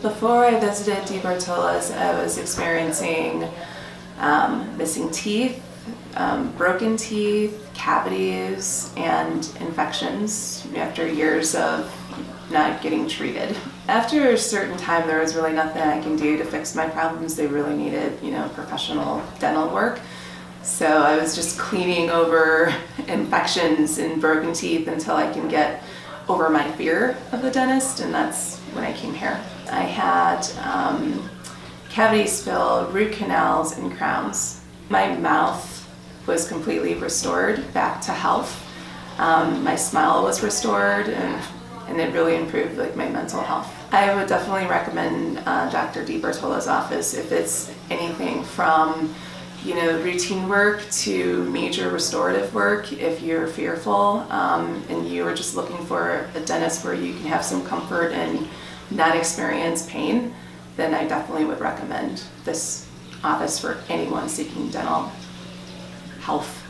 Before I visited DiBartola's, I was experiencing missing teeth, broken teeth, cavities, and infections after years of not getting treated. After a certain time, there was really nothing I can do to fix my problems. They really needed, professional dental work. So I was just cleaning over infections and broken teeth until I can get over my fear of the dentist, and that's when I came here. I had cavities filled, root canals, and crowns. My mouth was completely restored back to health. My smile was restored, and it really improved my mental health. I would definitely recommend Dr. DiBartola's office if it's anything from routine work to major restorative work. If you're fearful and you are just looking for a dentist where you can have some comfort and not experience pain, then I definitely would recommend this office for anyone seeking dental health.